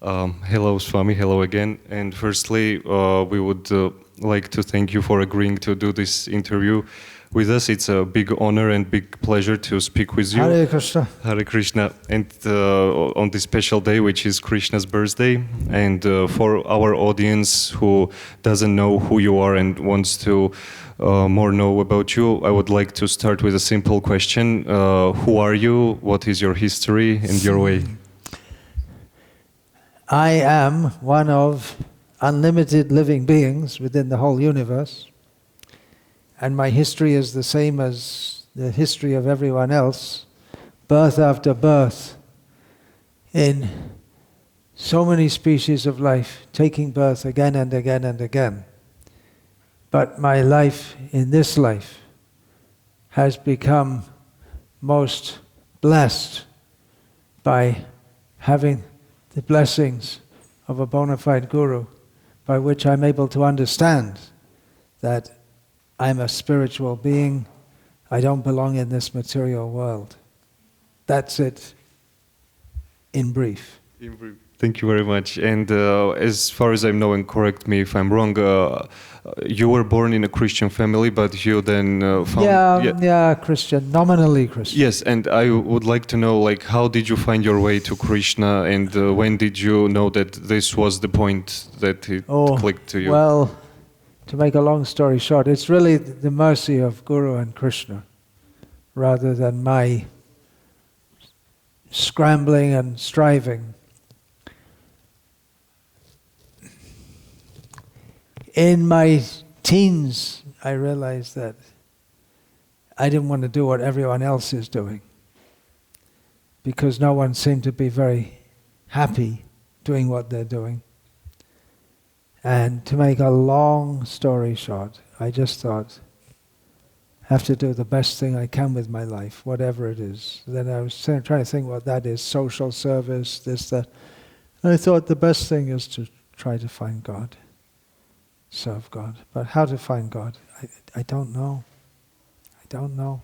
Hello, Swami. Hello again. And firstly, we would like to thank you for agreeing to do this interview with us. It's a big honor and big pleasure to speak with you. Hare Krishna. Hare Krishna. And on this special day, which is Krishna's birthday, and for our audience who doesn't know who you are and wants to more know about you, I would like to start with a simple question. Who are you? What is your history and your way? I am one of unlimited living beings within the whole universe, and my history is the same as the history of everyone else, birth after birth, in so many species of life, taking birth again and again and again. But my life in this life has become most blessed by having the blessings of a bona fide guru, by which I'm able to understand that I'm a spiritual being, I don't belong in this material world. That's it in brief. In brief. Thank you very much. And as far as I know, and correct me if I'm wrong, you were born in a Christian family, but you then found... Yeah, Christian, nominally Christian. Yes, and I would like to know, like, how did you find your way to Krishna, and when did you know that this was the point that it clicked to you? Well, to make a long story short, it's really the mercy of Guru and Krishna, rather than my scrambling and striving. In my teens, I realized that I didn't want to do what everyone else is doing, because no one seemed to be very happy doing what they're doing. And to make a long story short, I just thought, I have to do the best thing I can with my life, whatever it is. Then I was trying to think what that is, social service, this, that. And I thought the best thing is to try to find God. Serve God. But how to find God? I don't know. I don't know.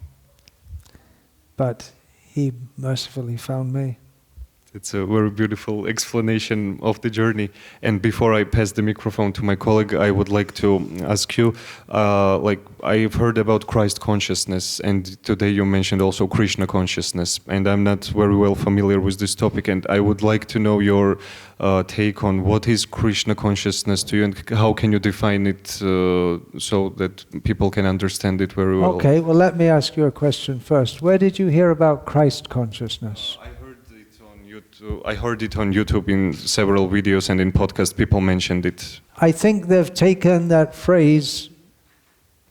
But He mercifully found me. It's a very beautiful explanation of the journey. And before I pass the microphone to my colleague, I would like to ask you, I've heard about Christ consciousness, and today you mentioned also Krishna consciousness, and I'm not very well familiar with this topic, and I would like to know your take on what is Krishna consciousness to you, and how can you define it so that people can understand it very well? Okay, well let me ask you a question first. Where did you hear about Christ consciousness? I heard it on YouTube in several videos, and in podcasts people mentioned it. I think they've taken that phrase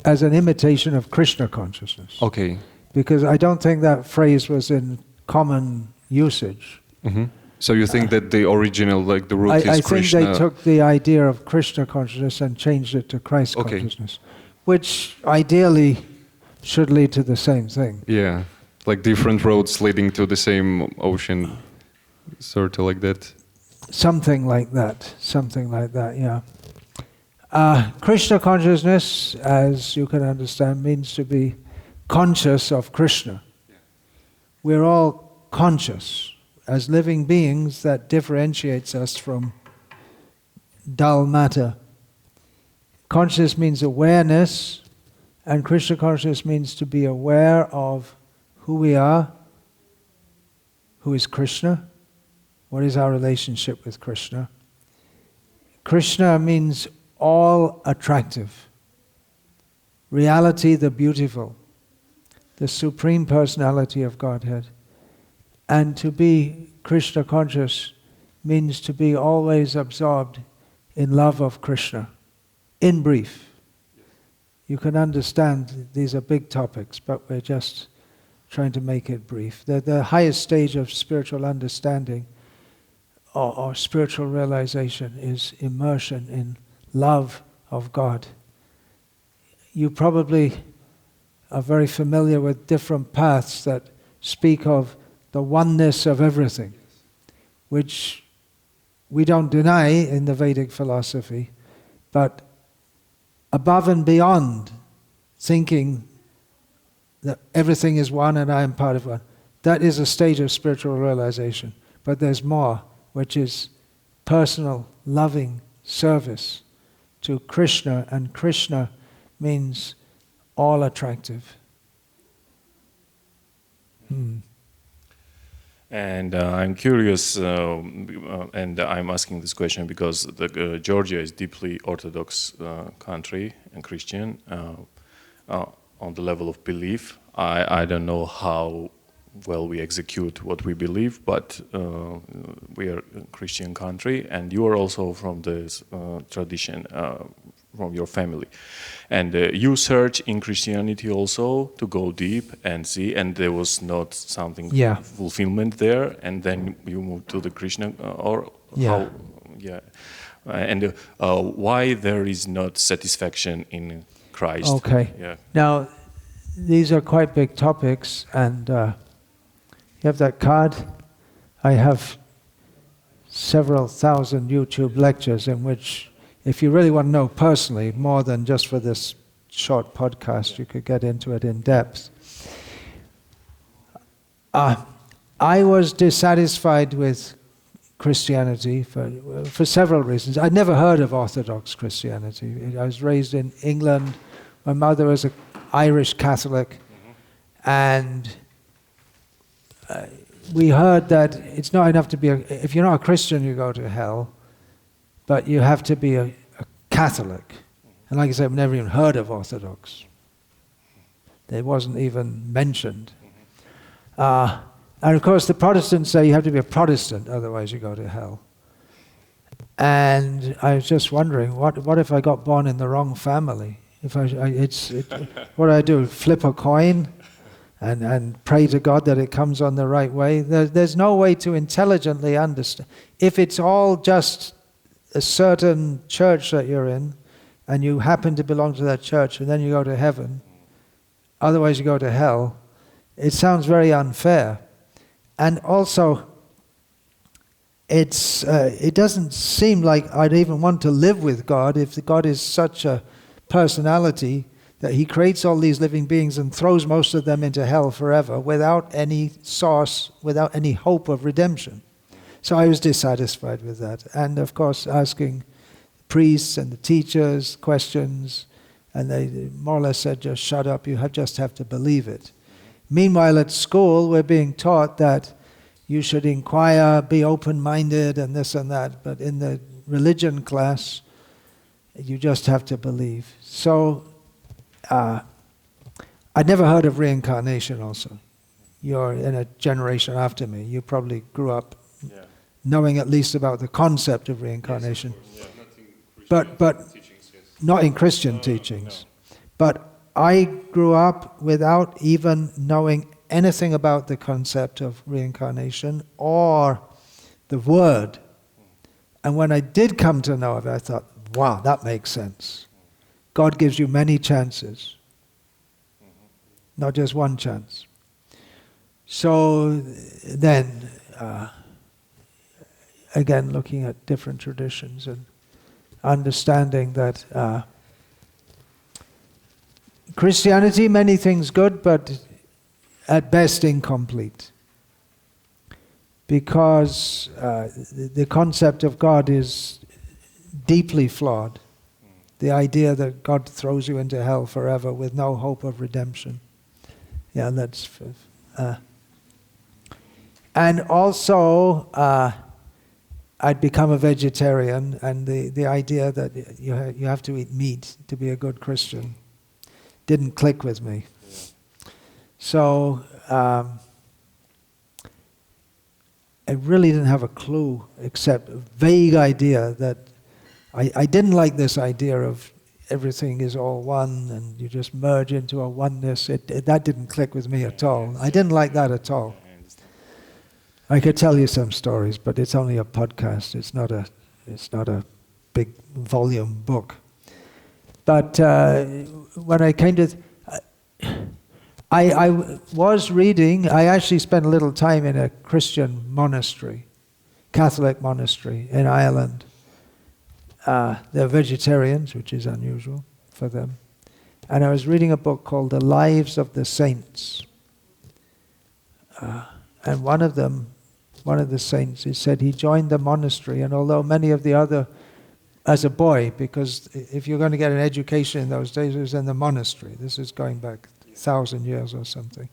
as an imitation of Krishna consciousness. Okay. Because I don't think that phrase was in common usage. Mm-hmm. So you think that the original, like the root is Krishna? I think they took the idea of Krishna consciousness and changed it to Christ consciousness, which ideally should lead to the same thing. Yeah, like different roads leading to the same ocean. Sort of like that. Something like that, yeah. Krishna consciousness, as you can understand, means to be conscious of Krishna. Yeah. We're all conscious. As living beings, that differentiates us from dull matter. Conscious means awareness, and Krishna consciousness means to be aware of who we are, who is Krishna. What is our relationship with Krishna? Krishna means all attractive. Reality, the beautiful. The Supreme Personality of Godhead. And to be Krishna conscious means to be always absorbed in love of Krishna. In brief. You can understand these are big topics, but we're just trying to make it brief. The highest stage of spiritual understanding or spiritual realization is immersion in love of God. You probably are very familiar with different paths that speak of the oneness of everything, which we don't deny in the Vedic philosophy, but above and beyond thinking that everything is one and I am part of one, that is a stage of spiritual realization. But there's more, which is personal, loving service to Krishna, and Krishna means all attractive. And I'm curious, and I'm asking this question because Georgia is deeply Orthodox country and Christian on the level of belief. I don't know how well we execute what we believe, but we are a Christian country, and you are also from this tradition, from your family. And you search in Christianity also to go deep and see, and there was not something fulfillment there, and then you moved to the Krishna, how, and why there is not satisfaction in Christ. Okay. Yeah. Now, these are quite big topics, and you have that card. I have several thousand YouTube lectures in which, if you really want to know personally, more than just for this short podcast, you could get into it in depth. I was dissatisfied with Christianity for several reasons. I'd never heard of Orthodox Christianity. I was raised in England. My mother was an Irish Catholic, and we heard that it's not enough to be if you're not a Christian, you go to hell, but you have to be a Catholic. And like I said, I've never even heard of Orthodox. It wasn't even mentioned. And of course, the Protestants say you have to be a Protestant, otherwise you go to hell. And I was just wondering, what if I got born in the wrong family? What do I do? Flip a coin and pray to God that it comes on the right way? There's no way to intelligently understand. If it's all just a certain church that you're in, and you happen to belong to that church, and then you go to heaven, otherwise you go to hell, it sounds very unfair. And also, it doesn't seem like I'd even want to live with God if God is such a personality that he creates all these living beings and throws most of them into hell forever without any source, without any hope of redemption. So I was dissatisfied with that. And of course, asking priests and the teachers questions, and they more or less said, just shut up, just have to believe it. Meanwhile, at school, we're being taught that you should inquire, be open-minded, and this and that. But in the religion class, you just have to believe. So, I'd never heard of reincarnation also. You're in a generation after me. You probably grew up knowing at least about the concept of reincarnation. Yes, of but not in Christian teachings. No. But I grew up without even knowing anything about the concept of reincarnation or the word. And when I did come to know of it, I thought, wow, that makes sense. God gives you many chances, not just one chance. So then, again, looking at different traditions and understanding that Christianity, many things good, but at best incomplete. Because the concept of God is deeply flawed. The idea that God throws you into hell forever with no hope of redemption. Yeah, that's... and also, I'd become a vegetarian, and the idea that you have to eat meat to be a good Christian didn't click with me. So I really didn't have a clue, except a vague idea that I didn't like this idea of everything is all one and you just merge into a oneness. That didn't click with me at all. I didn't like that at all. I could tell you some stories, but it's only a podcast. It's not a big volume book. But when I came to, I was reading. I actually spent a little time in a Christian monastery, Catholic monastery in Ireland. They're vegetarians, which is unusual for them. And I was reading a book called The Lives of the Saints. And one of them one of the saints, he said he joined the monastery, and although many of the other, as a boy, because if you're going to get an education in those days, it was in the monastery. This is going back 1,000 years or something.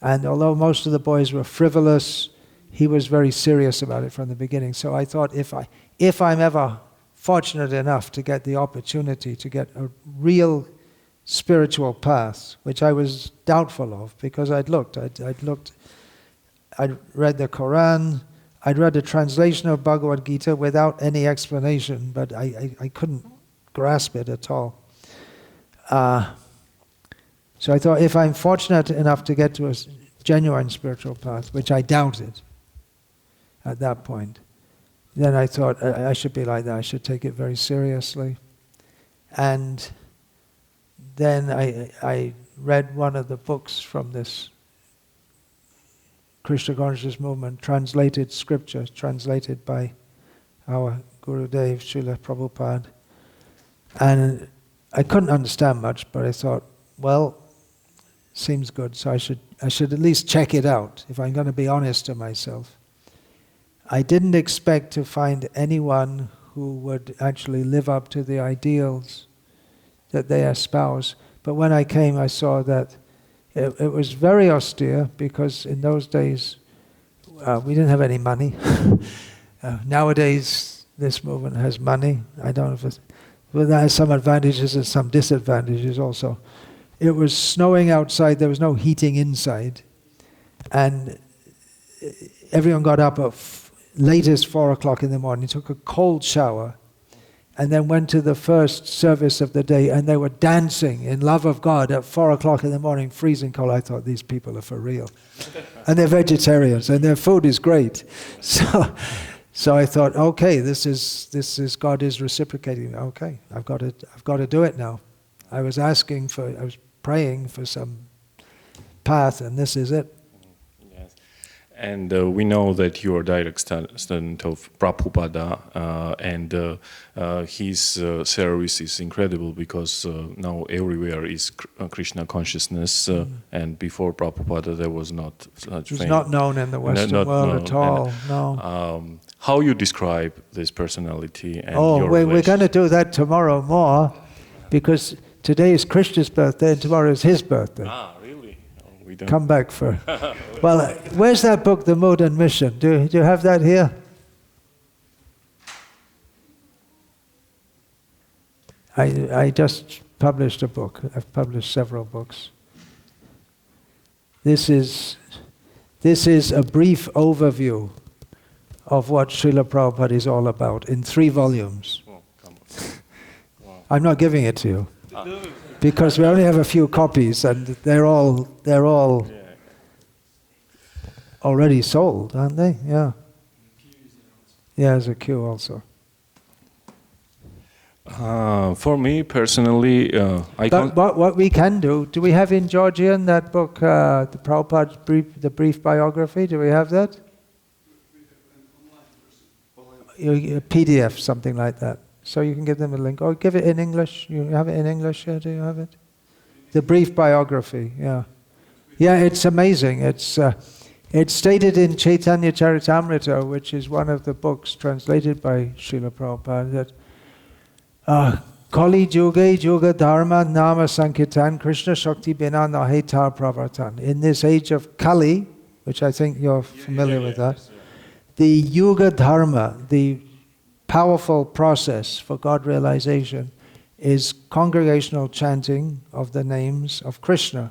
And although most of the boys were frivolous, he was very serious about it from the beginning. So I thought, if I'm ever fortunate enough to get the opportunity to get a real spiritual path, which I was doubtful of, because I'd read the Quran, I'd read a translation of Bhagavad-gita without any explanation, but I couldn't grasp it at all. So I thought, if I'm fortunate enough to get to a genuine spiritual path, which I doubted at that point, then I thought I should be like that. I should take it very seriously. And then I read one of the books from this Krishna consciousness movement, translated scripture, translated by our Gurudev, Srila Prabhupada. And I couldn't understand much, but I thought, well, seems good, so I should at least check it out, if I'm going to be honest to myself. I didn't expect to find anyone who would actually live up to the ideals that they espouse. But when I came, I saw that it was very austere, because in those days we didn't have any money. Nowadays, this movement has money. I don't know if it's... Well, that has some advantages and some disadvantages also. It was snowing outside, there was no heating inside. And everyone got up at latest 4 o'clock in the morning, took a cold shower, and then went to the first service of the day, and they were dancing in love of God at 4 o'clock in the morning, freezing cold. I thought, these people are for real. And they're vegetarians, and their food is great. So I thought, okay, this is God is reciprocating. Okay, I've got to do it now. I was praying for some path, and this is it. Yes. And we know that you are a direct student of Prabhupada, and his service is incredible, because now everywhere is Krishna consciousness, and before Prabhupada there was not such thing. It's not known in the Western world at all, no. How you describe this personality and your we're going to do that tomorrow more, because today is Krishna's birthday and tomorrow is his birthday. Ah, really? Oh, we don't. Come back for... Well, where's that book, The Mood and Mission? Do you have that here? I just published a book. I've published several books. This is a brief overview of what Srila Prabhupada is all about in 3 volumes. Oh, come on. Wow. I'm not giving it to you, because we only have a few copies, and they're all already sold, aren't they? Yeah. Yeah, there's a queue also. For me personally, what we can do we have in Georgian that book, the Prabhupada's the brief biography? Do we have that? A PDF, something like that. So you can give them a link. Or give it in English. You have it in English here? Do you have it? The brief biography, yeah. Yeah, it's amazing. It's stated in Caitanya-caritamrta, which is one of the books translated by Srila Prabhupada, that Kali Yuge Yuga Dharma Nama Sankirtan Krishna Shakti Bina Nahetar Pravartan. In this age of Kali, which I think you're familiar with that, the Yuga Dharma, the powerful process for God realization, is congregational chanting of the names of Krishna.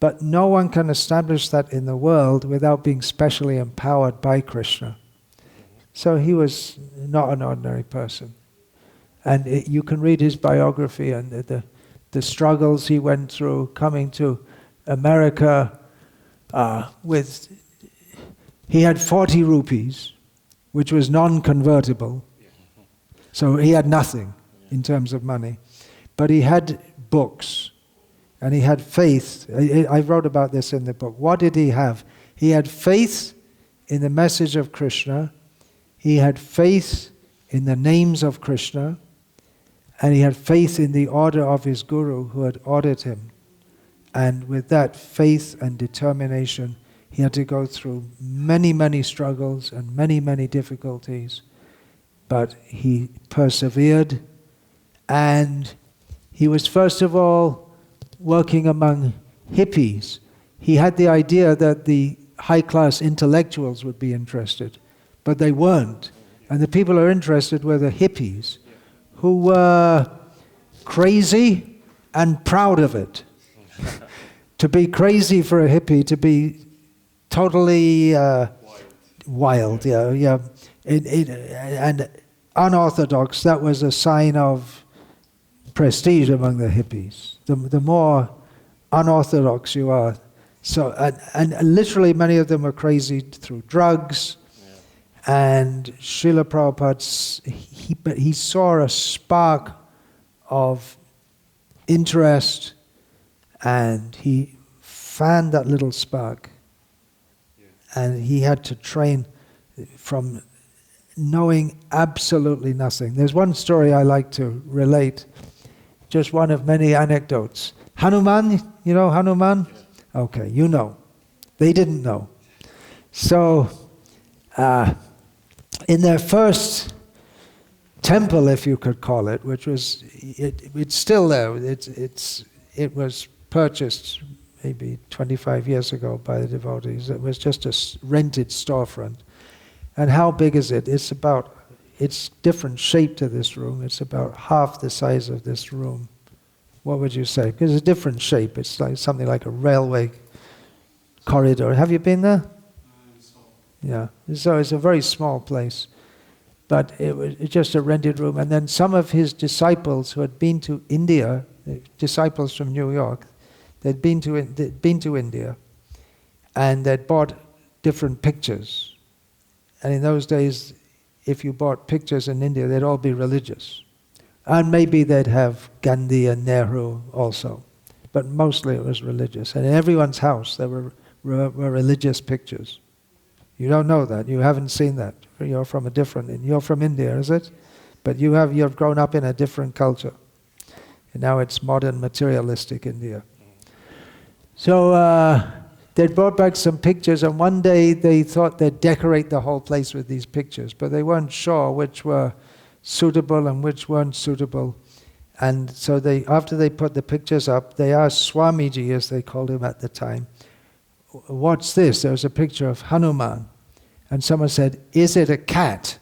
But no one can establish that in the world without being specially empowered by Krishna. So he was not an ordinary person. And you can read his biography and the struggles he went through coming to America with... He had 40 rupees, which was non-convertible. So he had nothing in terms of money. But he had books, and he had faith. I wrote about this in the book. What did he have? He had faith in the message of Krishna. He had faith in the names of Krishna. And he had faith in the order of his guru who had ordered him. And with that faith and determination, He had to go through many, many struggles and many, many difficulties, but he persevered, and he was first of all working among hippies. He had the idea that the high-class intellectuals would be interested, but they weren't. And the people who are interested were the hippies, who were crazy and proud of it. To be crazy for a hippie, to be totally wild, and unorthodox, that was a sign of prestige among the hippies. The more unorthodox you are. So, and literally many of them were crazy through drugs, and Srila Prabhupada, he saw a spark of interest, and he fanned that little spark, and he had to train from knowing absolutely nothing. There's one story I like to relate, just one of many anecdotes. Hanuman, you know Hanuman? Okay, you know. They didn't know. So, in their first temple, if you could call it, which was, it's still there. It was purchased maybe 25 years ago by the devotees. It was just a rented storefront. And how big is it? It's different shape to this room. It's about half the size of this room. What would you say? Because it's a different shape. It's like something like a railway corridor. Have you been there? Yeah. So it's a very small place. But it's just a rented room. And then some of his disciples who had been to India, disciples from New York, they'd been to India, and they'd bought different pictures. And in those days, if you bought pictures in India, they'd all be religious. And maybe they'd have Gandhi and Nehru also. But mostly it was religious. And in everyone's house, there were religious pictures. You don't know that. You haven't seen that. You're from India, is it? But you've grown up in a different culture. And now it's modern materialistic India. So they brought back some pictures, and one day they thought they'd decorate the whole place with these pictures, but they weren't sure which were suitable and which weren't suitable. And so after they put the pictures up, they asked Swamiji, as they called him at the time, "What's this?" There was a picture of Hanuman. And someone said, "Is it a cat?"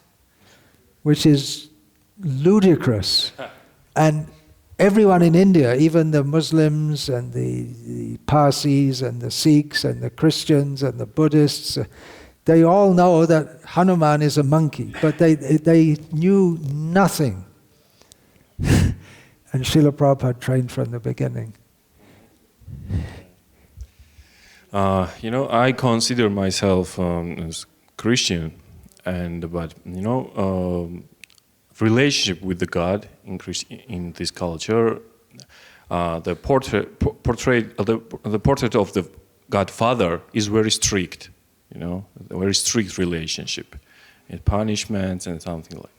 Which is ludicrous. And everyone in India, even the Muslims and the Parsis and the Sikhs and the Christians and the Buddhists, they all know that Hanuman is a monkey, but they knew nothing. And Srila Prabhupada trained from the beginning. I consider myself as Christian, but relationship with the God in this culture, the portrait of the Godfather is very strict, a very strict relationship, and punishments and something like.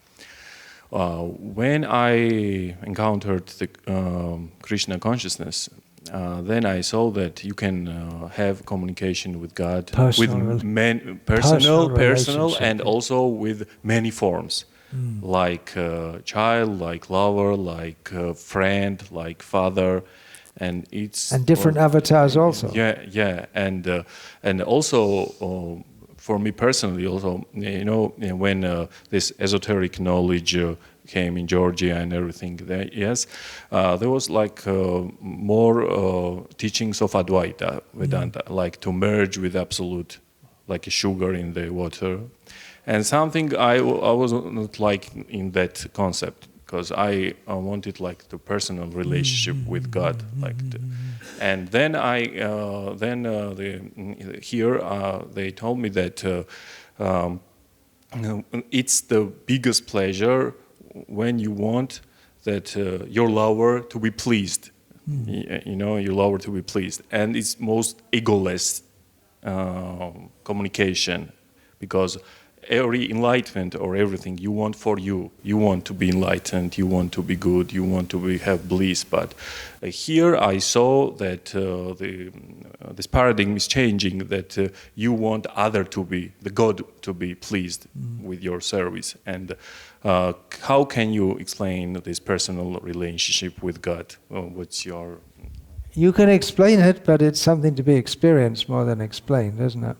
When I encountered the Krishna consciousness, then I saw that you can have communication with God personal, and also with many forms. Like child, like lover, like friend, like father, and different avatars also. Yeah, and also for me personally, also when this esoteric knowledge came in Georgia and everything, there was like more teachings of Advaita Vedanta, like to merge with absolute, like a sugar in the water. And something I was not like in that concept, because I wanted like the personal relationship with God, and then they told me that it's the biggest pleasure when you want that your lover to be pleased, your lover to be pleased, and it's most egoless communication, because every enlightenment or everything you want for you. You want to be enlightened, you want to be good, you want to have bliss. But here I saw that this paradigm is changing, that you want the God to be pleased with your service. And how can you explain this personal relationship with God? What's your... You can explain it, but it's something to be experienced more than explained, isn't it?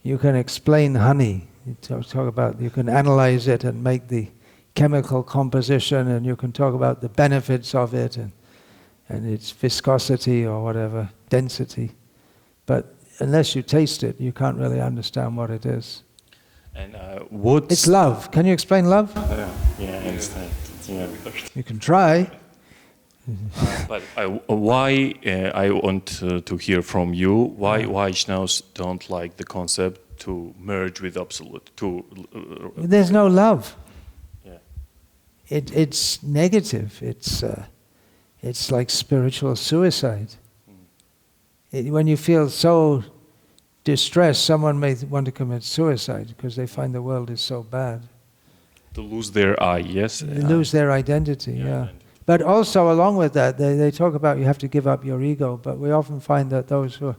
You can explain honey. You can analyze it and make the chemical composition, and you can talk about the benefits of it and its viscosity or whatever, density. But unless you taste it, you can't really understand what it is. And it's love. Can you explain love? Yeah, I understand. Yeah. You can try. But why I want to hear from you, why Vaishnavas don't like the concept to merge with Absolute? There's no love. Yeah. It's negative. It's like spiritual suicide. When you feel so distressed, someone may want to commit suicide because they find the world is so bad. To lose their I, yes? They lose their identity, yeah. But also along with that, they talk about you have to give up your ego, but we often find that those who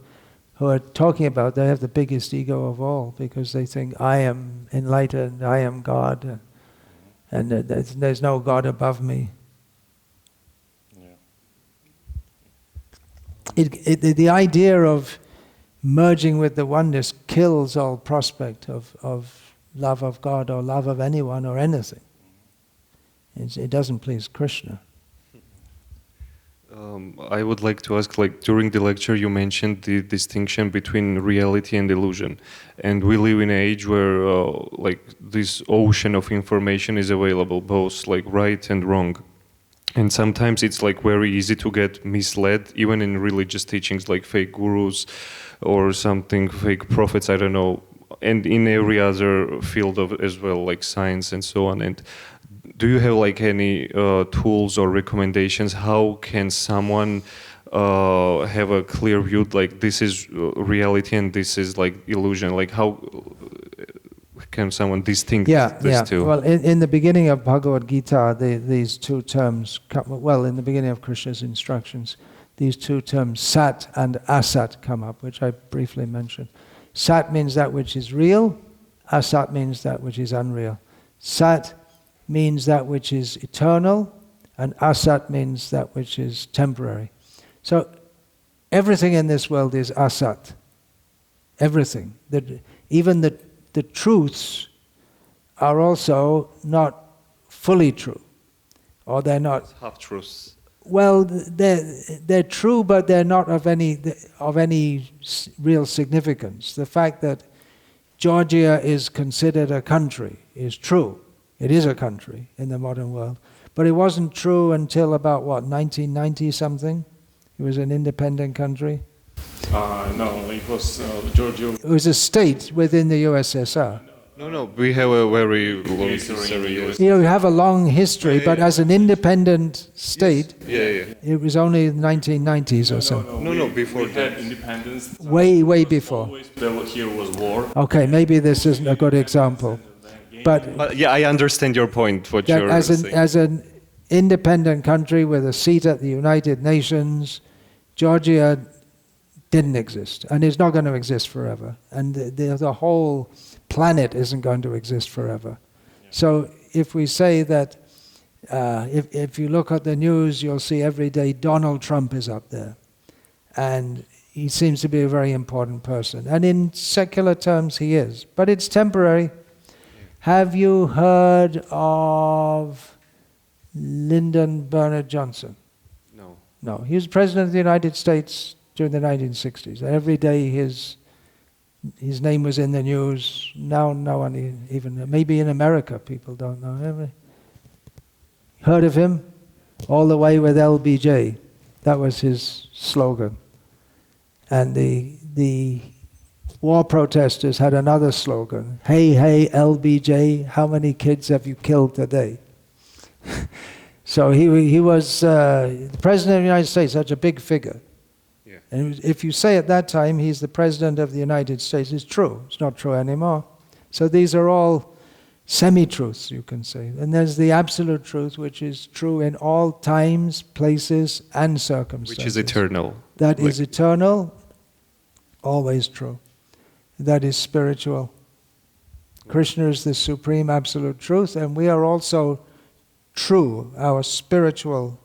are talking about, they have the biggest ego of all, because they think, I am enlightened, I am God, and there's no God above me. Yeah. The idea of merging with the oneness kills all prospect of love of God or love of anyone or anything. It doesn't please Krishna. I would like to ask, during the lecture you mentioned the distinction between reality and illusion. And we live in an age where this ocean of information is available, both right and wrong. And sometimes it's very easy to get misled, even in religious teachings, like fake gurus or something, fake prophets, I don't know. And in every other field as well, like science and so on. And do you have any tools or recommendations? How can someone have a clear view, this is reality and this is illusion? How can someone distinguish these two? Well, in the beginning of Bhagavad-gita, these two terms in the beginning of Krishna's instructions, these two terms, sat and asat, come up, which I briefly mentioned. Sat means that which is real, asat means that which is unreal. Sat means that which is eternal, and asat means that which is temporary. So everything in this world is asat. Everything. Even the truths are also not fully true, or they're not half-truths. Well, they're true, but they're not of any real significance. The fact that Georgia is considered a country is true. It is a country in the modern world. But it wasn't true until about, 1990 something? It was an independent country? No, it was Georgia. It was a state within the USSR. No, we have a very long history. You have a long history, but as an independent state, it was only the 1990s or so. No, before that. Independence. Way before. Here was war. Okay, maybe this isn't a good example. But I understand your point, what you're saying. As an independent country with a seat at the United Nations, Georgia didn't exist, and is not going to exist forever. And the whole planet isn't going to exist forever. Yeah. So if we say that, if you look at the news, you'll see every day Donald Trump is up there. And he seems to be a very important person. And in secular terms, he is. But it's temporary. Have you heard of Lyndon Bernard Johnson? No. He was President of the United States during the 1960s. Every day his name was in the news. Now no one even, maybe in America people don't know him. Heard of him? All the way with LBJ. That was his slogan. And the war protesters had another slogan. Hey, LBJ, how many kids have you killed today? So he was the President of the United States, such a big figure. Yeah. Yeah. And if you say at that time he's the President of the United States, it's true. It's not true anymore. So these are all semi-truths, you can say. And there's the absolute truth, which is true in all times, places, and circumstances. Which is eternal. That is eternal, always true. That is spiritual. Krishna is the supreme absolute truth, and we are also true, as spiritual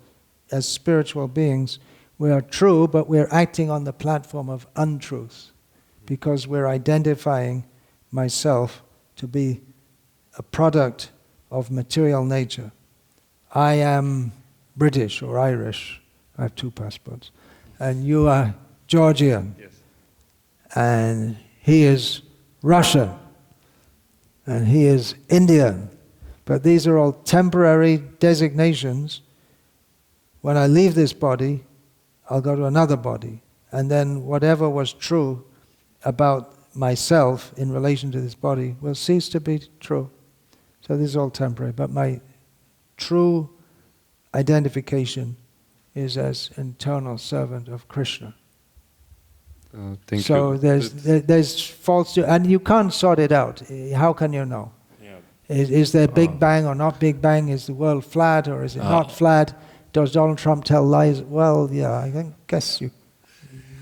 beings. We are true, but we're acting on the platform of untruth, because we're identifying myself to be a product of material nature. I am British or Irish. I have 2 passports. And you are Georgian. Yes. And he is Russian. And he is Indian. But these are all temporary designations. When I leave this body, I'll go to another body. And then whatever was true about myself in relation to this body will cease to be true. So this is all temporary. But my true identification is as eternal servant of Krishna. Thank so you. there's false, and you can't sort it out. How can you know? Yeah. Is there Big Bang or not Big Bang? Is the world flat or is it not flat? Does Donald Trump tell lies? Well, yeah, I guess you.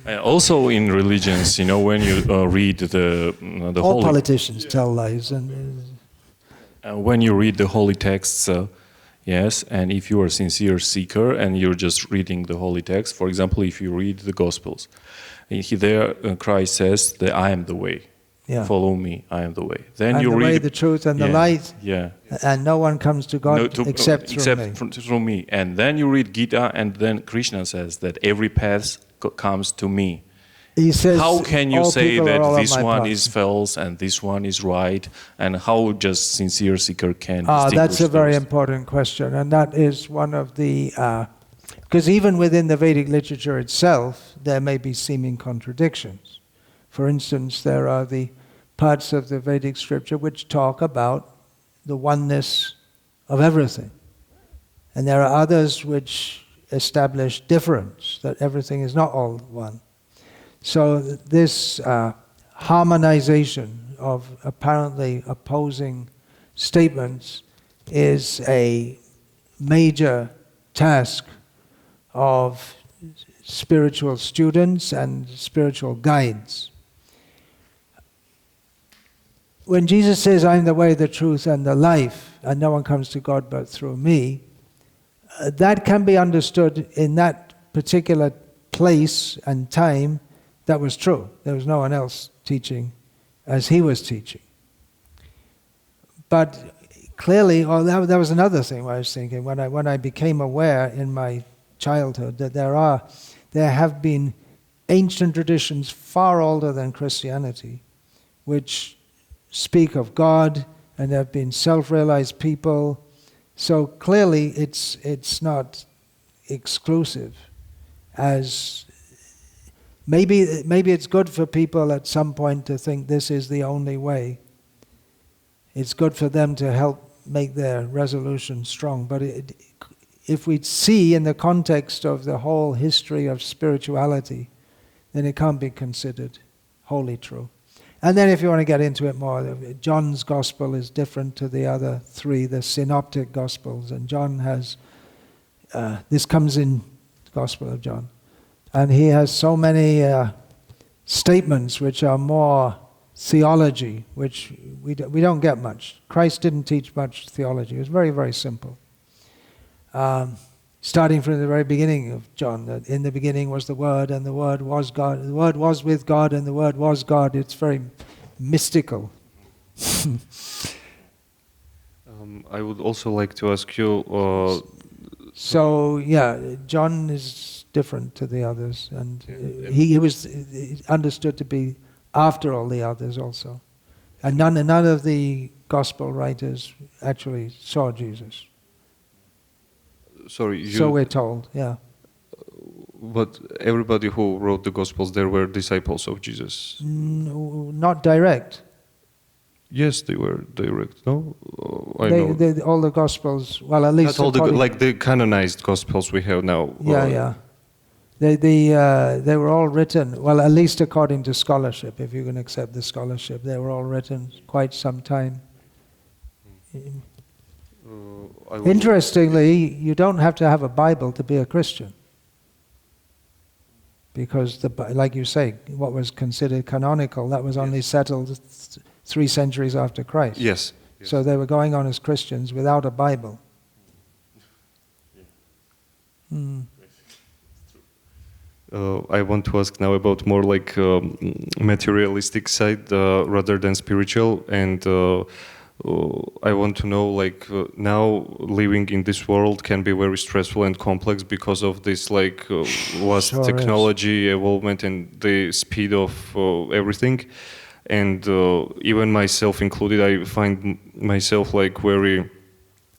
Also in religions, when you read the all holy, politicians tell lies, and when you read the holy texts, yes, and if you are a sincere seeker and you're just reading the holy text, for example, if you read the Gospels, there Christ says that I am the way. Yeah. Follow me, I am the way. Then I'm you the read way, the truth, and the light. Yeah. And no one comes to God except through me. And then you read Gita, and then Krishna says that every path comes to me. He says, how can you say that this one path. is false and this one is right? And how just sincere seeker can distinguish that's a very those? important question, and that is one of the because even within the Vedic literature itself, there may be seeming contradictions. For instance, there are the parts of the Vedic scripture which talk about the oneness of everything. And there are others which establish difference, that everything is not all one. So this harmonization of apparently opposing statements is a major task of spiritual students and spiritual guides. When Jesus says, I'm the way, the truth, and the life, and no one comes to God but through me, that can be understood in that particular place and time. That was true. There was no one else teaching as he was teaching. But clearly, that was another thing I was thinking, when I became aware in my childhood that there have been ancient traditions far older than Christianity, which speak of God, and there have been self-realized people. So clearly it's not exclusive. As maybe it's good for people at some point to think this is the only way. It's good for them to help make their resolution strong. But if we see in the context of the whole history of spirituality, then it can't be considered wholly true. And then if you want to get into it more, John's gospel is different to the other 3, the synoptic gospels. And John has, this comes in the Gospel of John. And he has so many statements which are more theology, which we don't get much. Christ didn't teach much theology. It was very, very simple. Starting from the very beginning of John, that in the beginning was the Word, and the Word was God. The Word was with God, and the Word was God. It's very mystical. I would also like to ask you... So, yeah, John is different to the others, and he was understood to be after all the others also. And none of the Gospel writers actually saw Jesus. Sorry, so we're told, yeah. But everybody who wrote the Gospels, they were disciples of Jesus. Not direct. Yes, they were direct. No, all the Gospels. Well, at least not all the canonized Gospels we have now. Yeah. They were all written, well, at least according to scholarship, if you can accept the scholarship, they were all written quite some time. Interestingly, you don't have to have a Bible to be a Christian. Because, like you say, what was considered canonical, that was only settled 3 centuries after Christ. Yes. So they were going on as Christians without a Bible. I want to ask now about more like materialistic side rather than spiritual, and I want to know like now living in this world can be very stressful and complex because of this like vast technology evolvement and the speed of everything, and even myself included, I find myself like very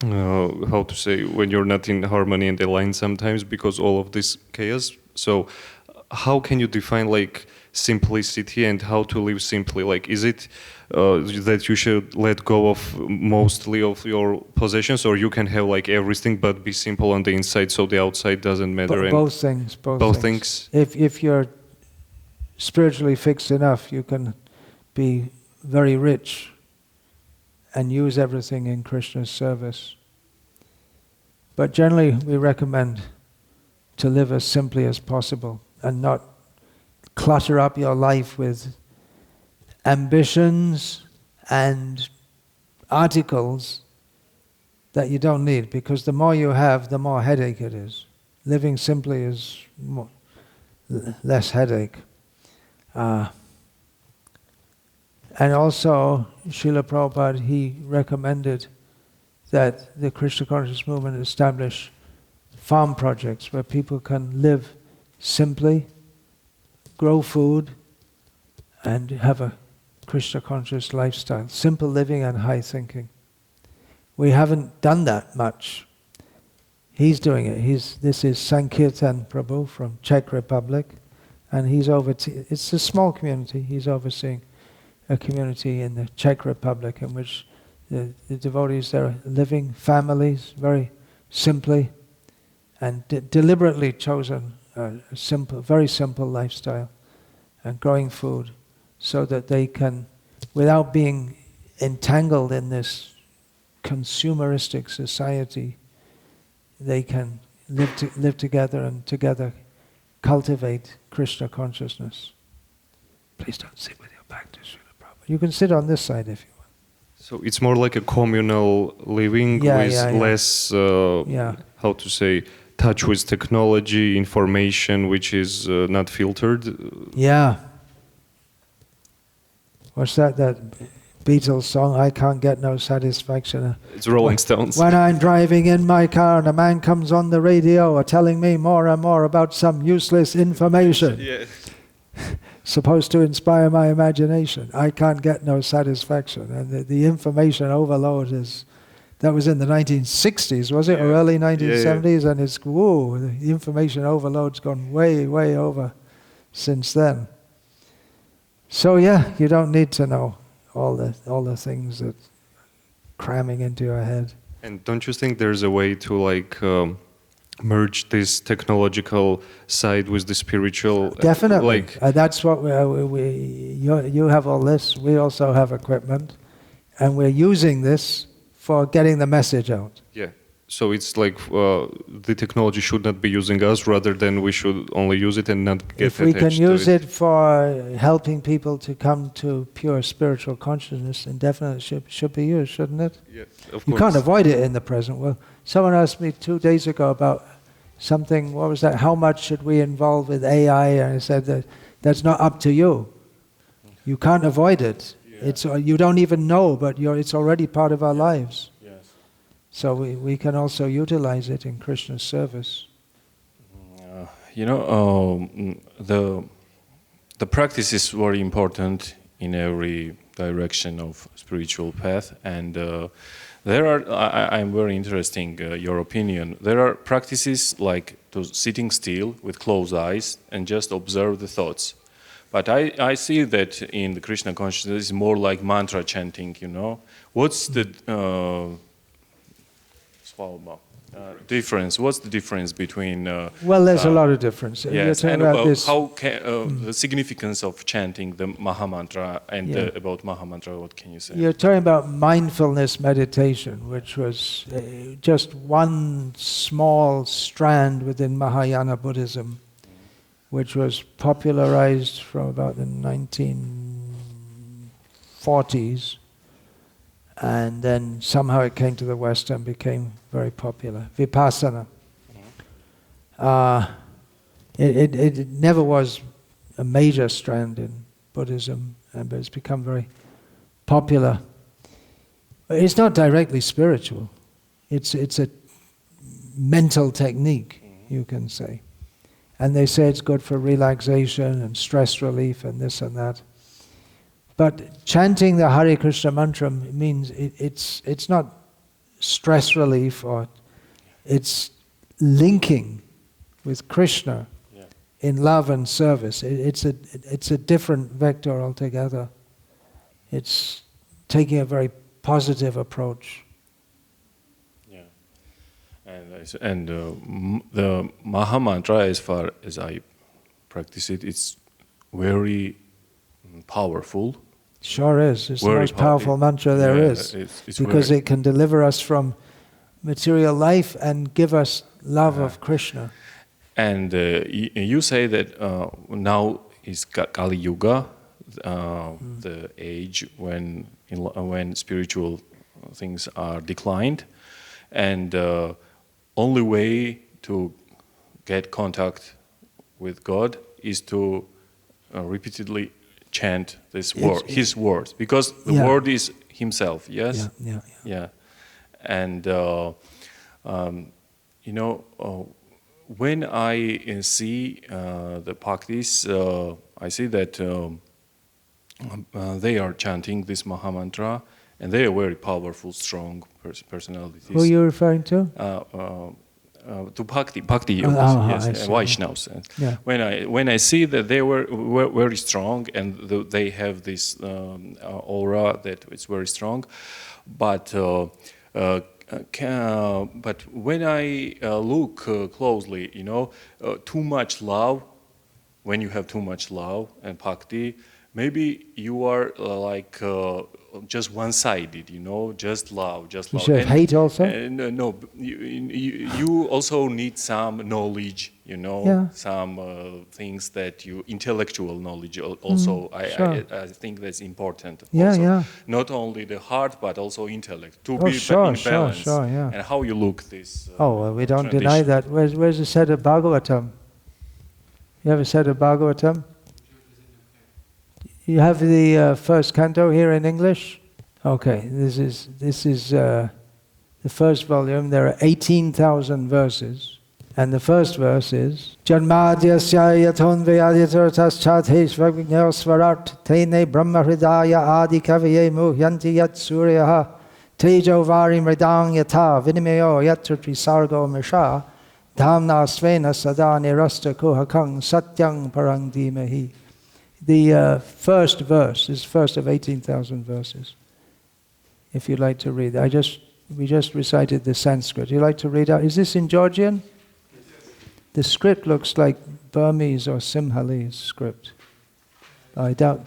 how to say, when you're not in harmony and aligned sometimes because all of this chaos. So how can you define like simplicity and how to live simply? Like, is it that you should let go of mostly of your possessions, or you can have like everything but be simple on the inside so the outside doesn't matter? Both things. Both things. If you're spiritually fixed enough, you can be very rich and use everything in Krishna's service. But generally we recommend to live as simply as possible and not clutter up your life with ambitions and articles that you don't need, because the more you have, the more headache it is. Living simply is less headache. And also, Srila Prabhupada, he recommended that the Krishna consciousness movement establish farm projects where people can live simply, grow food, and have a Krishna conscious lifestyle. Simple living and high thinking. We haven't done that much. He's doing it. This is Caitanya-caritamrta from Czech Republic, and he's it's a small community. He's overseeing a community in the Czech Republic in which the devotees there are living families very simply and deliberately chosen a very simple lifestyle and growing food so that they can, without being entangled in this consumeristic society, they can live together and together cultivate Krishna consciousness. Please don't sit with your back to Srila Prabhupada. You can sit on this side if you want. So it's more like a communal living with less, how to say, touch with technology, information which is not filtered. Yeah. What's that Beatles song, I can't get no satisfaction? It's Rolling Stones. When I'm driving in my car and a man comes on the radio telling me more and more about some useless information. Yes. Supposed to inspire my imagination. I can't get no satisfaction. And the information overload that was in the 1960s, was it? Or early 1970s? And it's, whoa, the information overload's gone way, way over since then. So yeah, you don't need to know all the things that cramming into your head. And don't you think there's a way to like merge this technological side with the spiritual? Definitely. That's what you have all this. We also have equipment, and we're using this for getting the message out. Yeah. So it's like the technology should not be using us, rather than we should only use it and not get attached to it. If we can use it for helping people to come to pure spiritual consciousness, then definitely should be used, shouldn't it? Yes, of course. You can't avoid it in the present world. Someone asked me 2 days ago about something, what was that? How much should we involve with AI? And I said that's not up to you. You can't avoid it. Yeah. You don't even know, but it's already part of our lives. So we can also utilize it in Krishna's service. The practice is very important in every direction of spiritual path, and I'm very interesting your opinion. There are practices like sitting still with closed eyes and just observe the thoughts. But I see that in the Krishna consciousness is more like mantra chanting. What's the Well, difference. What's the difference between? Well, there's a lot of difference. Yes, You're talking and about this. how can, the significance of chanting the Mahamantra and about Mahamantra. What can you say? You're talking about mindfulness meditation, which was just one small strand within Mahayana Buddhism, which was popularized from about the 1940s, and then somehow it came to the West and became very popular. Vipassana. It never was a major strand in Buddhism, but it's become very popular. It's not directly spiritual. It's a mental technique, you can say. And they say it's good for relaxation and stress relief and this and that. But chanting the Hare Krishna mantra means it's not stress relief, or it's linking with Krishna in love and service. It's a different vector altogether. It's taking a very positive approach. Yeah, and the Mahamantra, as far as I practice it, it's very powerful. Sure is. It's the Very most powerful mantra there is, it's because very, it can deliver us from material life and give us love of Krishna. And you say that now is Kali Yuga, the age when spiritual things are declined, and only way to get contact with God is to repeatedly chant this word, His words, because the word is Himself. Yes. Yeah. And you know, when I see the practice, I see that they are chanting this Mahamantra, and they are very powerful, strong personalities. Who are you referring to? To Bhakti yogis, yes, Vaishnavas. Yeah. When I see that they were very strong, and they have this aura that it's very strong, but when I look closely, you know, too much love. When you have too much love and bhakti, maybe you are like just one-sided, you know, just love, just love. You should hate also? No, you also need some knowledge, you know, some things that intellectual knowledge also. I think that's important. Also. Not only the heart, but also intellect to be in balance. And how you look this. Well, we don't deny that. Where's the set of Bhagavatam? You have a set of Bhagavatam? You have the first canto here in English? Okay, this is the first volume. There are 18,000 verses. And the first verse is Janmadyasya yaton vayadyatartas chathesh vagnyao svarat tene brahma hridaya adi kavaye muhyanti yat suryaha tejo vari mridang yata vinimayo yatra trisargo misha dhamna svena sada nirasta kuhakang satyang parang dhimahi. The first verse is first of 18,000 verses. If you'd like to read that. We just recited the Sanskrit. You'd like to read out? Is this in Georgian? The script looks like Burmese or Sinhalese script. I doubt.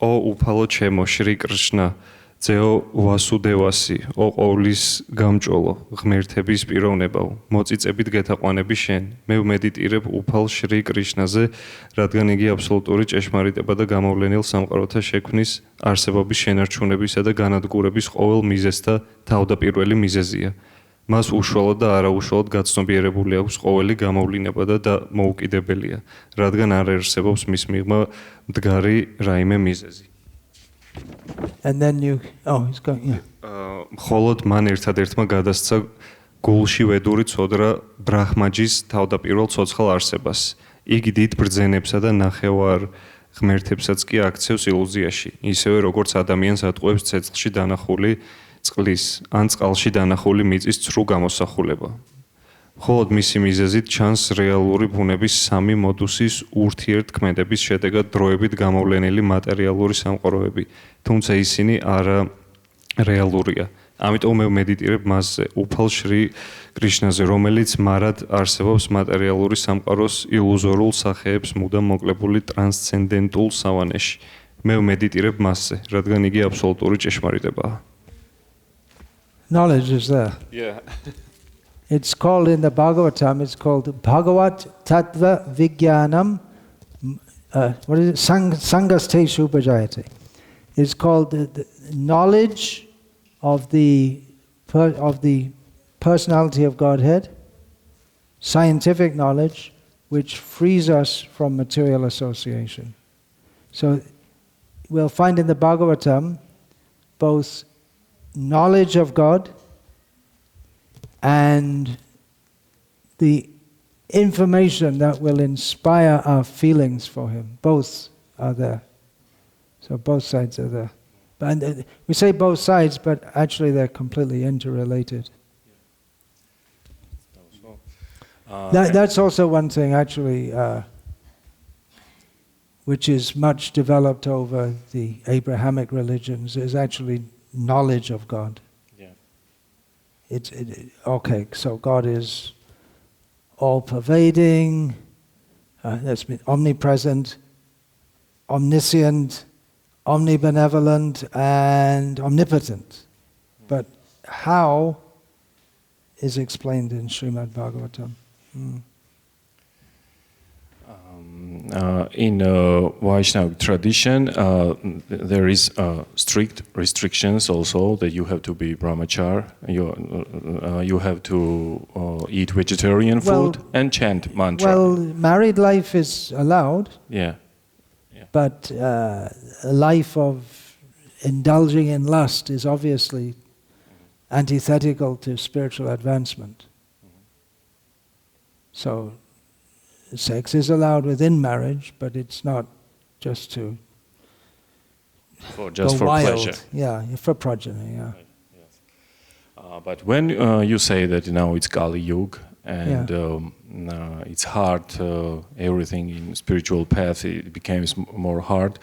O upalo chemo Shri Krishna, Dzeo Vasudevasi, O qovlis gamჭოლო, ღმერთების პიროვნებაო, მოწიწებით გეთაყვანები შენ. მე ვმედიტირებ უფალ შრი კრიშნაზე, რადგან იგი აბსოლუტური ჭეშმარიტება და გამოვლენილ სამყაროთა შექმნის, არსებობის შენარჩუნებისა და განადგურების ყოველ მიზეზთა თავდაპირველი მიზეზია. მას უშუალოდ და არაუშუალოდ გაცნობიერებული აქვს ყოველი გამოვლინება და მოუკიდებელია, რადგან არ არსებობს მის მიღმა მდგარი რაიმე მიზეზი. And then you he's going, მხოლოდ მან ერთადერთმა გადასცა გულში ვედური ცოდრა ბრაჰმაჯის თავდაპირველ ცოცხალ არსებას. იგი დიდ ბრძენებსა და ნახევარ ღმერთებსაც კი აქცევს ილუზიაში, ისევე როგორც ადამიანს ატყუებს ცეცხლში დანახული წყლის ან წყალში დანახული მიწის ცრუ გამოსახულება. მხოლოდ მისი მიზეზით ჩანს რეალური ბუნების სამი მოდუსის ურთიერთქმედების შედეგად დროებით გამოვლენილი მატერიალური სამყაროები, თუმცა ისინი არა რეალურია. ამიტომ მე ვმედიტირებ მასზე, უფალ შრი კრიშნაზე, რომელიც მარად არსებობს მატერიალური სამყაროს ილუზორულ სახეებს მუდამ მოკლებული ტრანსცენდენტულ სავანეში. მე ვმედიტირებ მასზე, რადგან იგი აბსოლუტური ჭეშმარიტებაა. Knowledge is there. Yeah. It's called in the Bhagavatam, it's called Bhagavat Tattva Vijnanam, what is it? Sangasteshu Bhajayate. It's called the knowledge of the personality of Godhead, scientific knowledge, which frees us from material association. So we'll find in the Bhagavatam both knowledge of God and the information that will inspire our feelings for Him. Both are there. So both sides are there. And we say both sides, but actually they're completely interrelated. That's also one thing, actually, which is much developed over the Abrahamic religions, is actually knowledge of God. Yeah. Okay, so God is all-pervading, that's omnipresent, omniscient, omnibenevolent, and omnipotent. But how is explained in Srimad Bhagavatam. In Vaishnava tradition, there is strict restrictions also that you have to be brahmachar, you have to eat vegetarian food and chant mantra. Well, married life is allowed. Yeah. But a life of indulging in lust is obviously antithetical to spiritual advancement. So sex is allowed within marriage, but it's not just to go for wild. Pleasure. Yeah, for progeny. Yeah. Right. Yes. But when you say that now it's Kali Yuga and it's hard, everything in spiritual path it becomes more hard.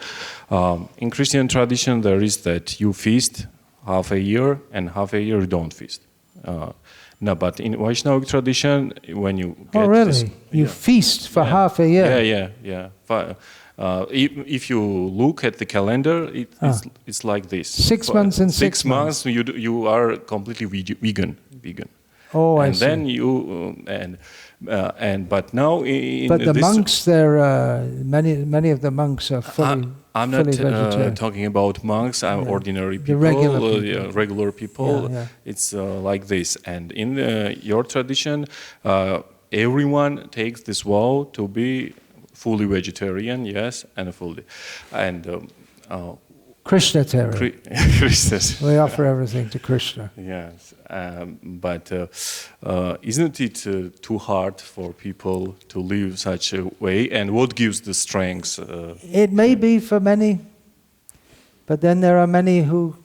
In Christian tradition, there is that you feast half a year and half a year you don't feast. No, but in Vaishnava tradition, when you get this, you feast for half a year. Yeah. If you look at the calendar, it's like this. 6 months and 6 months. You are completely vegan. Oh, I and see. Then you but now but the monks, they're many of the monks are fully. I'm not talking about monks. I'm ordinary people, regular people. Yeah. It's like this. And in your tradition, everyone takes this vow to be fully vegetarian, yes, and fully Krishnatarian. We offer everything to Krishna. Yes, but isn't it too hard for people to live such a way? And what gives the strength? It may be for many, but then there are many who.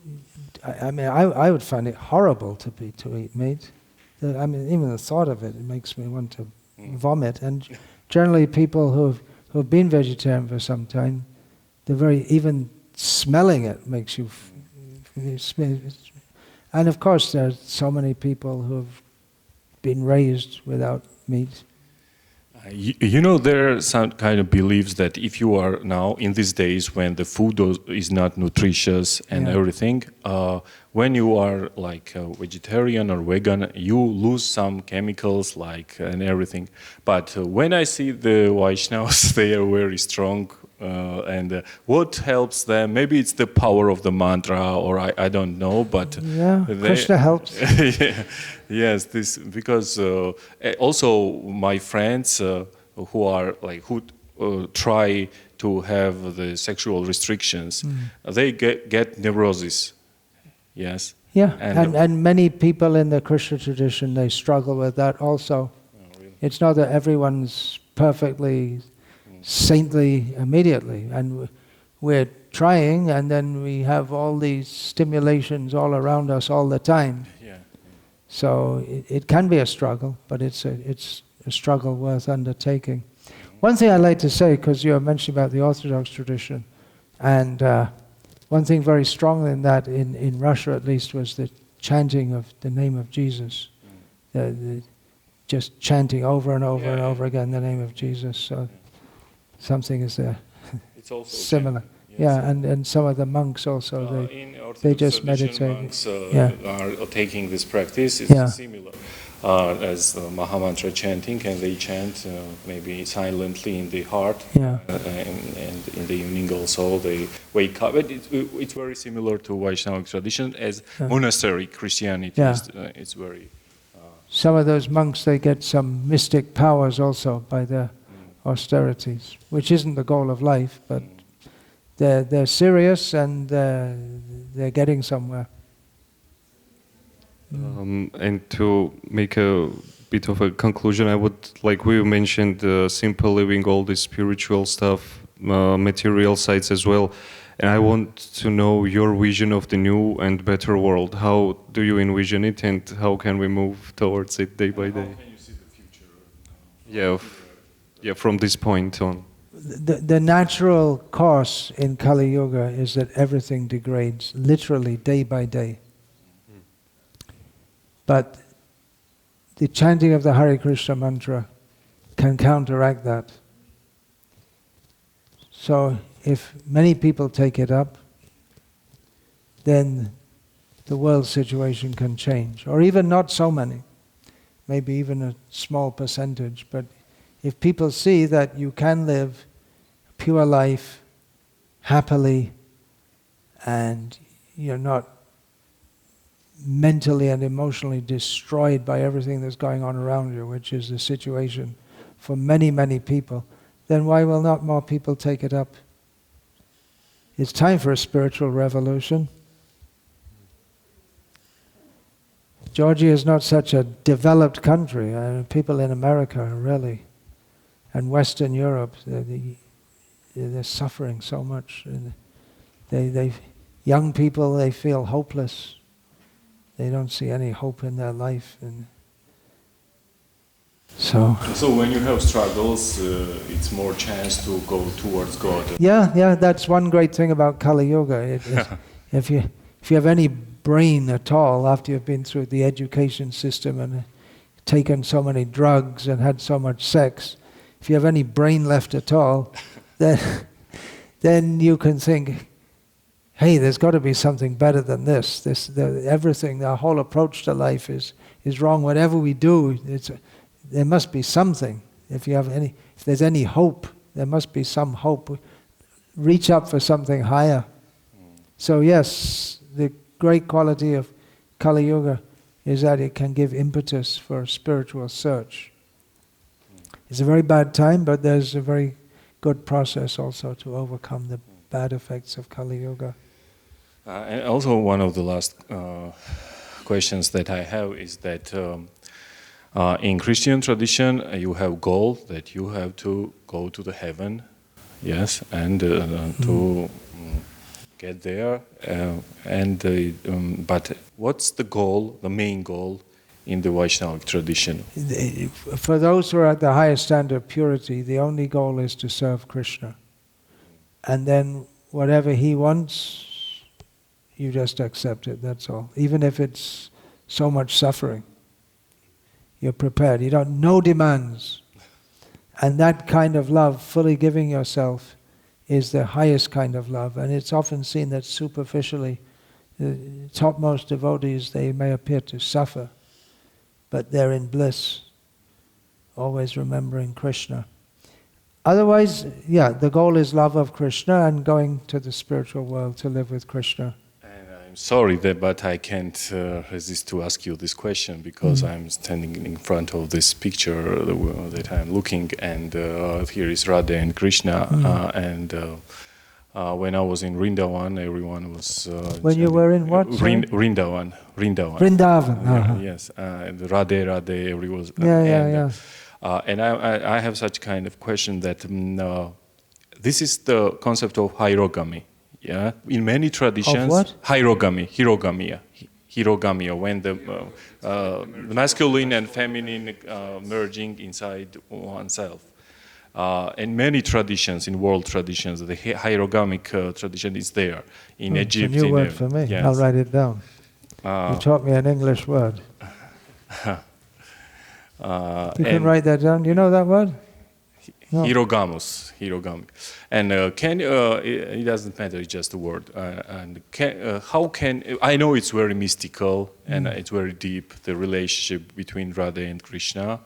I would find it horrible to eat meat. Even the thought of it makes me want to vomit. And generally, people who've been vegetarian for some time, even smelling it makes you smell. And of course there are so many people who have been raised without meat. There are some kind of beliefs that if you are now in these days when the food is not nutritious and everything, when you are like a vegetarian or vegan, you lose some chemicals and everything. But when I see the Vaishnavas, they are very strong. And what helps them? Maybe it's the power of the mantra, or I don't know. But Krishna helps. Yes, this because also my friends who are who try to have the sexual restrictions, they get neurosis. Yes. Yeah, and many people in the Krishna tradition, they struggle with that also. Oh, really? It's not that everyone's perfectly saintly immediately, and we're trying, and then we have all these stimulations all around us all the time. Yeah. So it can be a struggle, but it's a struggle worth undertaking. One thing I'd like to say, because you were mentioning about the Orthodox tradition, and one thing very strong in that, in Russia at least, was the chanting of the name of Jesus. Just chanting over and over and over again the name of Jesus. So something is there. It's also similar. Yes. Yeah, and some of the monks also, they just meditate. Monks are taking this practice. It's similar as Mahamantra chanting, and they chant maybe silently in the heart. And in the evening also they wake up. But it's very similar to Vaishnava tradition as monastery Christianity. It's very... Some of those monks, they get some mystic powers also by their austerities, which isn't the goal of life, but they're serious and they're getting somewhere. And to make a bit of a conclusion, I would, like we mentioned, simple living, all this spiritual stuff, material sides as well. And I want to know your vision of the new and better world. How do you envision it, and how can we move towards it day by day? How can you see the future? From this point on. The natural course in Kali Yuga is that everything degrades, literally day by day. But the chanting of the Hare Krishna mantra can counteract that. So if many people take it up, then the world situation can change. Or even not so many, maybe even a small percentage. But if people see that you can live pure life happily, and you're not mentally and emotionally destroyed by everything that's going on around you, which is the situation for many, many people, then why will not more people take it up? It's time for a spiritual revolution. Georgia is not such a developed country. People in America are really, and Western Europe, they're suffering so much. Young people, they feel hopeless. They don't see any hope in their life. So when you have struggles, it's more chance to go towards God. Yeah, that's one great thing about Kali Yuga. If you have any brain at all, after you've been through the education system and taken so many drugs and had so much sex, if you have any brain left at all, then you can think, hey, there's got to be something better than this. Everything, our whole approach to life is wrong. Whatever we do, there must be something. If there's any hope, there must be some hope. Reach up for something higher. So yes, the great quality of Kali Yuga is that it can give impetus for spiritual search. It's a very bad time, but there's a very good process also to overcome the bad effects of Kali Yuga. And also one of the last questions that I have is that in Christian tradition you have goal that you have to go to the heaven, yes, and to get there. But what's the goal, the main goal in the Vaishnava tradition? For those who are at the highest standard of purity, the only goal is to serve Krishna. And then whatever he wants, you just accept it, that's all. Even if it's so much suffering, you're prepared. You don't, no demands. And that kind of love, fully giving yourself, is the highest kind of love. And it's often seen that superficially, the topmost devotees, they may appear to suffer, but they're in bliss, always remembering Krishna. Otherwise, the goal is love of Krishna and going to the spiritual world to live with Krishna. And I'm sorry but I can't resist to ask you this question, because I'm standing in front of this picture that I'm looking, and here is Radha and Krishna, and when I was in Vrindavan, everyone was... when you were in what? Vrindavan. Vrindavan. Yes, and Radha, everyone was... And I have such kind of question that this is the concept of hierogamy. Yeah, in many traditions, of what? Hierogamia, when the masculine and feminine merging inside oneself. in many traditions, in world traditions, the hierogamic tradition is there in Egypt. It's a new word for me. Yes. I'll write it down. You taught me an English word. You can write that down. Do you know that word? No. Hierogamos, hirogami, and it doesn't matter. It's just a word. How can I know it's very mystical and it's very deep, the relationship between Radha and Krishna,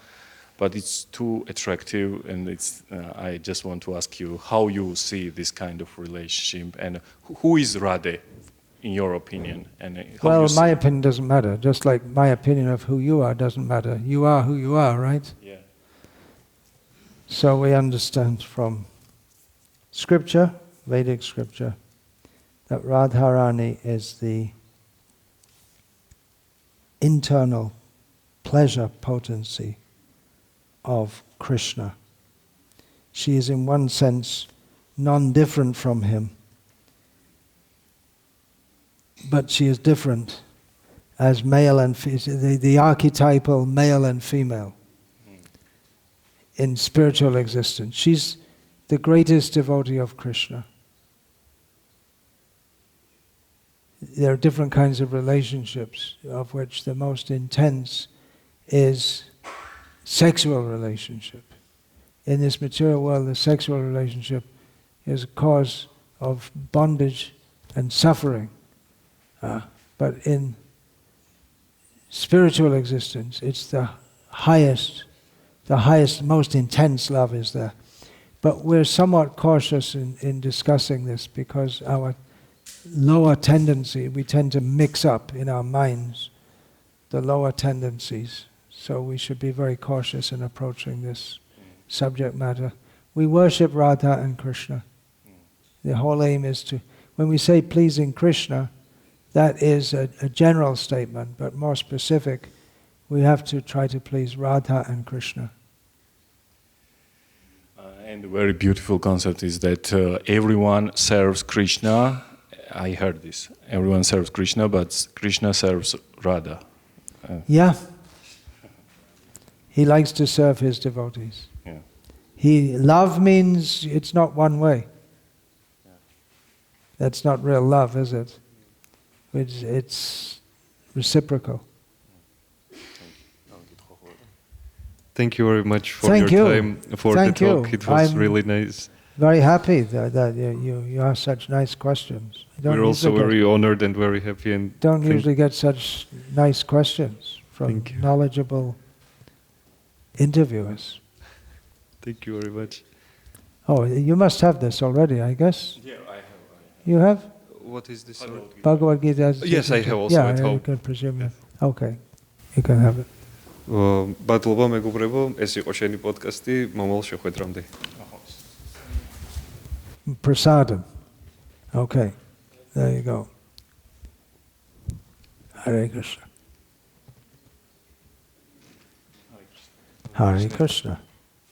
but it's too attractive, and it's. I just want to ask you how you see this kind of relationship, and who is Radha, in your opinion? And how well, you see my opinion doesn't matter. Just like my opinion of who you are doesn't matter. You are who you are, right? Yeah. So we understand from scripture, Vedic scripture, that Radharani is the internal pleasure potency of Krishna. She is in one sense non-different from him, but she is different as male and the archetypal male and female in spiritual existence. She's the greatest devotee of Krishna. There are different kinds of relationships, of which the most intense is sexual relationship. In this material world, the sexual relationship is a cause of bondage and suffering. But in spiritual existence, it's the highest, most intense love is there. But we're somewhat cautious in discussing this because our lower tendency, we tend to mix up in our minds the lower tendencies. So we should be very cautious in approaching this subject matter. We worship Radha and Krishna. The whole aim is to, when we say pleasing Krishna, that is a general statement, but more specific, we have to try to please Radha and Krishna. And a very beautiful concept is that everyone serves Krishna. I heard this. Everyone serves Krishna, but Krishna serves Radha. Yeah. He likes to serve his devotees. Yeah. Love means it's not one way. Yeah. That's not real love, is it? It's reciprocal. Thank you very much for your time, for the talk. It was really nice. Very happy that you ask such nice questions. We're also very honored and very happy. And don't usually get such nice questions from knowledgeable interviewers. Thank you very much. Oh, you must have this already, I guess. Yeah, I have. You have? What is this? Bhagavad-gita. Yes, I have also at home. Yeah, I can presume. Yes. Okay, you can have it. ბატლობა მეგობრებო, ეს იყო შენი პოდკასტი, მომავალ შეხვედრამდე. Prasadam. Okay, there you go. Hare Krishna. Hare Krishna.